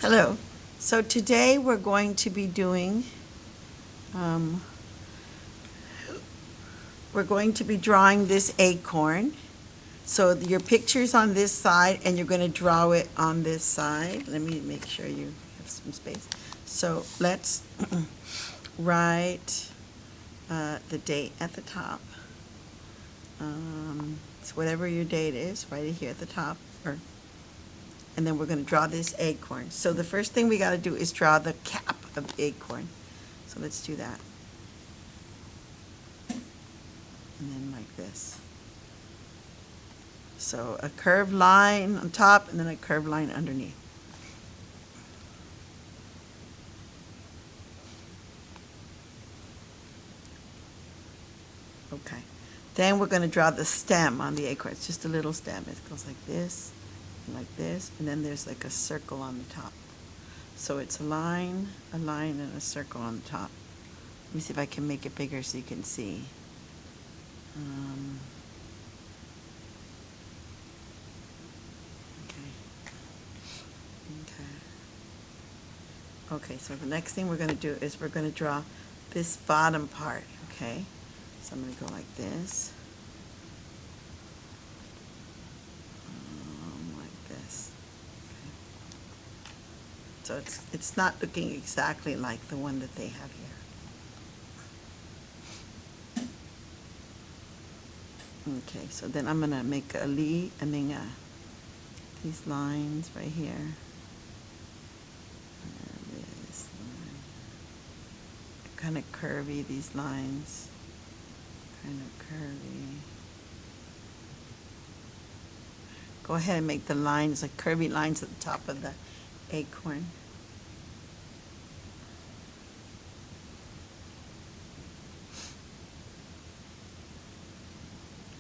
Hello. So today we're going to be drawing this acorn. So your picture's on this side and you're going to draw it on this side. Let me make sure you have some space. So let's write the date at the top. So whatever your date is, write it here at the top. And then we're going to draw this acorn. So the first thing we got to do is draw the cap of the acorn. So let's do that. And then like this. So a curved line on top and then a curved line underneath. Okay. Then we're going to draw the stem on the acorn. It's just a little stem. It goes like this, and then there's like a circle on the top. So it's a line, and a circle on the top. Let me see if I can make it bigger so you can see. Okay, so the next thing we're going to do is we're going to draw this bottom part, okay? So I'm going to go like this. Like this. Okay. So it's not looking exactly like the one that they have here. Okay, so then I'm going to make a leaf, these lines right here. This line. Kind of curvy, these lines. Kind of curvy. Go ahead and make the lines, like curvy lines at the top of the acorn.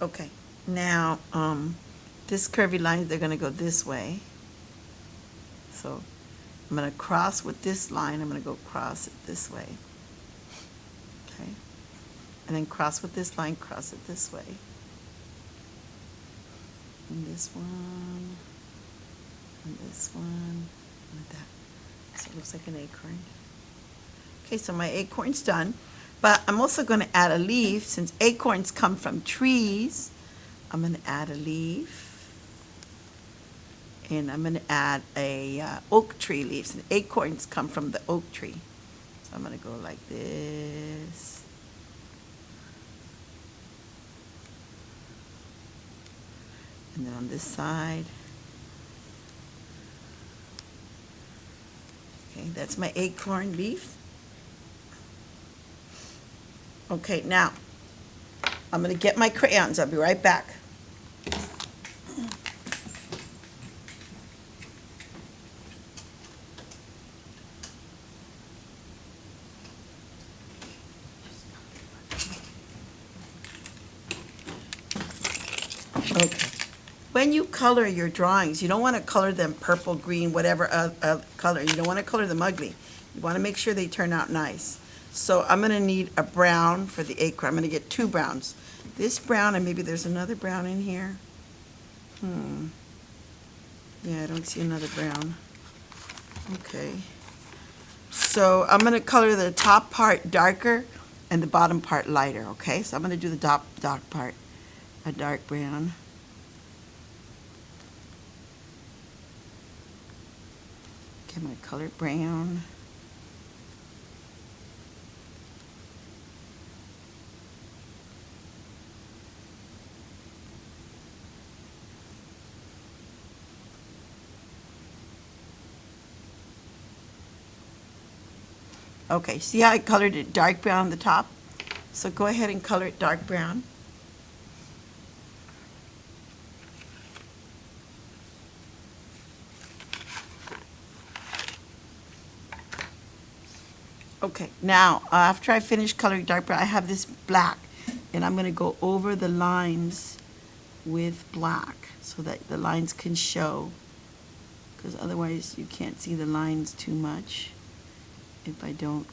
Okay, now this curvy line, they're going to go this way. So I'm going to cross with this line. I'm going to go cross it this way. Okay, and then cross with this line, cross it this way. And this one, and this one, like that. So it looks like an acorn. Okay, so my acorn's done. But I'm also going to add a leaf. Since acorns come from trees, I'm going to add a leaf. And I'm going to add a oak tree leaf. And acorns come from the oak tree. So I'm going to go like this. And then on this side. Okay, that's my acorn leaf. Okay, now I'm going to get my crayons. I'll be right back. Okay. When you color your drawings, you don't want to color them purple, green, whatever color. You don't want to color them ugly. You want to make sure they turn out nice. So I'm going to need a brown for the acorn. I'm going to get two browns. This brown, and maybe there's another brown in here. Yeah, I don't see another brown. Okay. So I'm going to color the top part darker and the bottom part lighter, okay? So I'm going to do the top part a dark brown. Okay, I'm going to color it brown. Okay, see how I colored it dark brown on the top? So go ahead and color it dark brown. Okay, now after I finish coloring dark brown, I have this black, and I'm going to go over the lines with black so that the lines can show, because otherwise you can't see the lines too much if I don't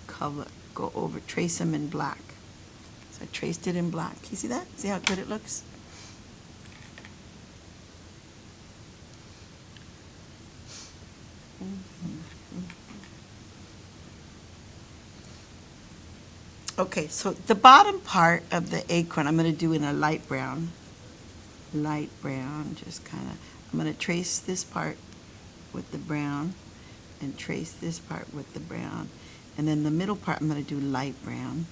trace them in black. So I traced it in black. You see that? See how good it looks? Okay, so the bottom part of the acorn I'm going to do in a light brown. Light brown, just kind of, I'm going to trace this part with the brown and trace this part with the brown. And then the middle part I'm going to do light brown.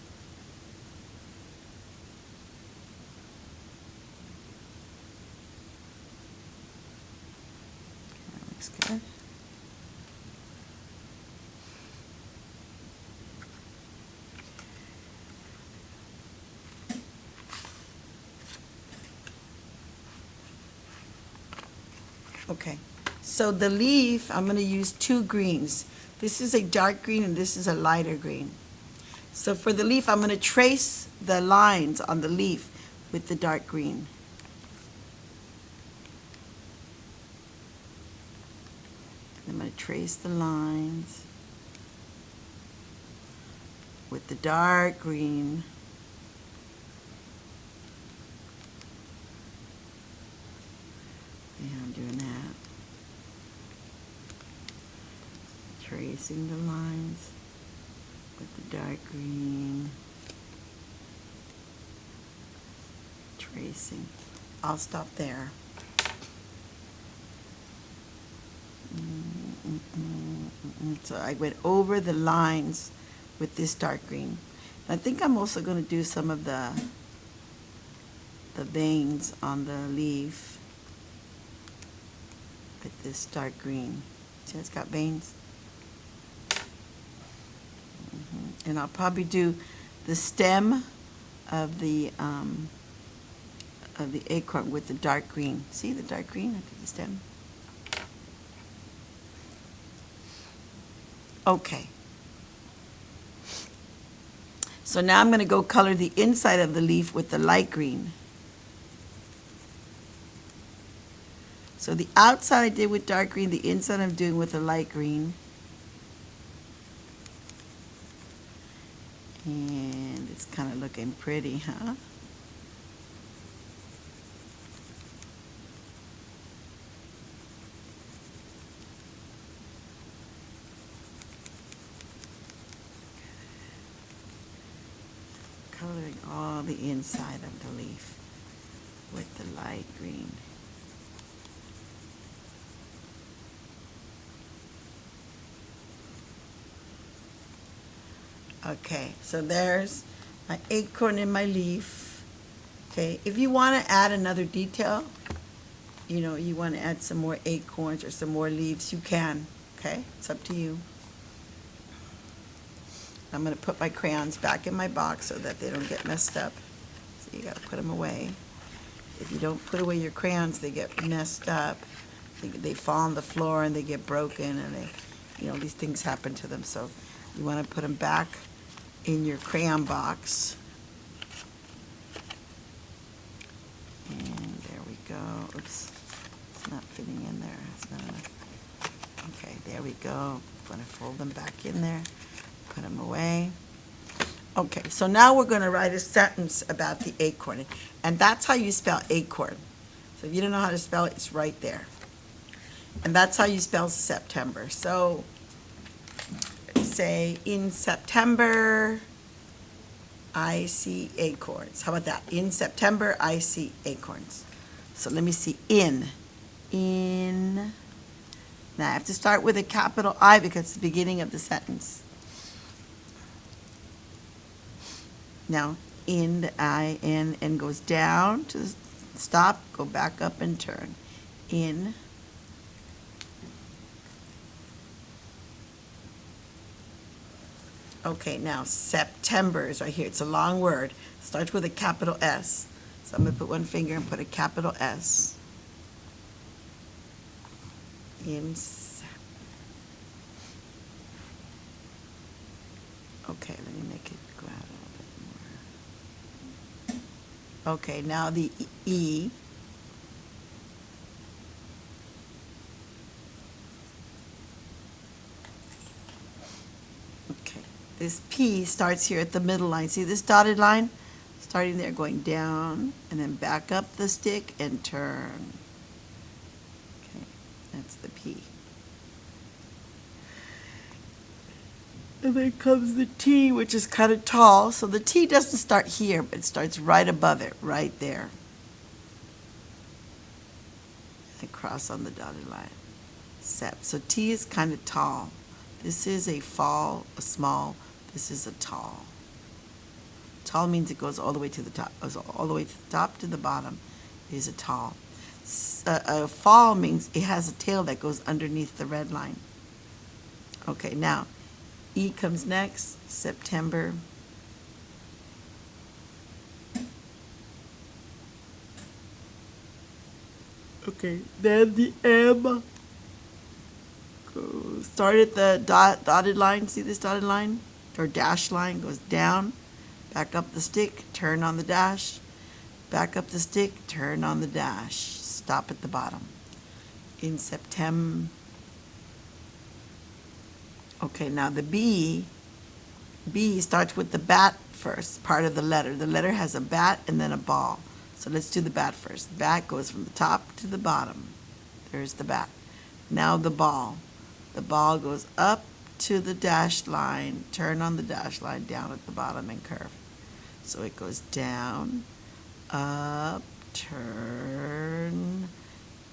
That looks good. Okay, so the leaf, I'm going to use two greens. This is a dark green and this is a lighter green. So for the leaf, I'm going to trace the lines on the leaf with the dark green. I'm going to trace the lines with the dark green. Yeah, I'm doing that. Tracing the lines with the dark green. Tracing. I'll stop there. So I went over the lines with this dark green. I think I'm also going to do some of the veins on the leaf with this dark green. See, it's got veins. And I'll probably do the stem of the acorn with the dark green. See the dark green? I did the stem. Okay. So now I'm going to go color the inside of the leaf with the light green. So the outside I did with dark green, the inside I'm doing with a light green. And it's kind of looking pretty, huh? Coloring all the inside of the leaf with the light green. Okay, so there's my acorn in my leaf. Okay, if you want to add another detail, you know, you want to add some more acorns or some more leaves, you can. Okay, it's up to you. I'm going to put my crayons back in my box so that they don't get messed up. So you got to put them away. If you don't put away your crayons, they get messed up. They fall on the floor and they get broken, and they, you know, these things happen to them. So you want to put them back in your crayon box. And there we go. Oops, it's not fitting in there. It's not enough. Okay, there we go. I'm going to fold them back in there. Put them away. Okay, so now we're going to write a sentence about the acorn. And that's how you spell acorn. So if you don't know how to spell it, it's right there. And that's how you spell September. So say, in September, I see acorns. How about that? In September, I see acorns. So let me see, in. Now I have to start with a capital I because it's the beginning of the sentence. Now, in, the I, N goes down to stop, go back up and turn. In. Okay, now September is right here. It's a long word. Starts with a capital S. So I'm going to put one finger and put a capital S. Okay, let me make it go out a little bit more. Okay, now the E. Okay, this P starts here at the middle line. See this dotted line? Starting there, going down, and then back up the stick and turn. Okay, that's the P. And then comes the T, which is kind of tall. So the T doesn't start here, but it starts right above it, right there. And cross on the dotted line. Sep. So T is kind of tall. This is a fall, a small. This is a tall. Tall means it goes all the way to the top. Goes all the way to the top to the bottom is a tall. A fall means it has a tail that goes underneath the red line. Okay, now E comes next, September. Okay, then the M goes, start at the dotted line, see this dotted line? Or dash line, goes down, back up the stick, turn on the dash, back up the stick, turn on the dash, stop at the bottom. In September. Okay, now the B starts with the bat first, part of the letter. The letter has a bat and then a ball. So let's do the bat first. The bat goes from the top to the bottom. There's the bat. Now the ball. The ball goes up to the dashed line, turn on the dashed line, down at the bottom and curve. So it goes down, up, turn,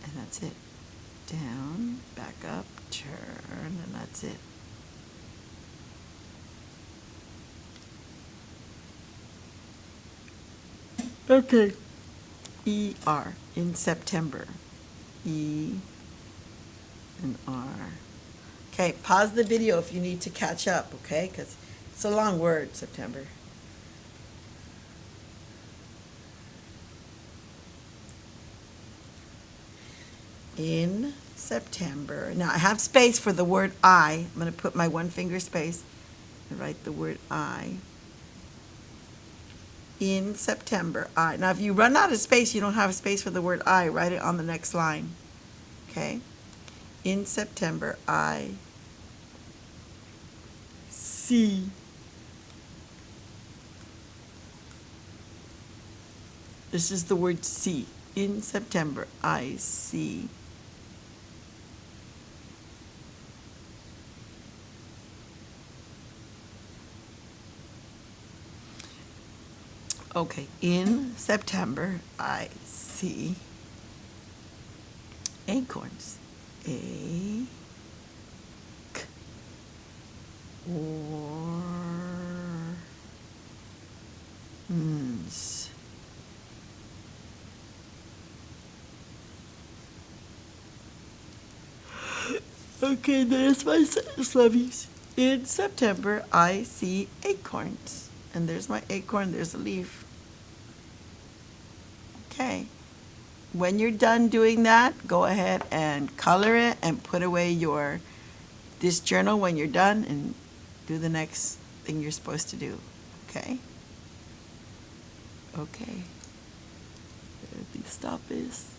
and that's it. Down, back up, turn, and that's it. Okay. E-R in September. E and R. Okay, pause the video if you need to catch up, okay? Because it's a long word, September. In September. Now I have space for the word I. I'm going to put my one finger space and write the word I. In September, I. Now if you run out of space, you don't have a space for the word I, write it on the next line. Okay? In September, I see this is the word see. In September, I see okay, in September, I see acorns. A k or Okay, there's my sentence, lovies. In September, I see acorns. And there's my acorn, there's a leaf. Okay. When you're done doing that, go ahead and color it and put away this journal when you're done and do the next thing you're supposed to do. Okay? Okay. Stop this.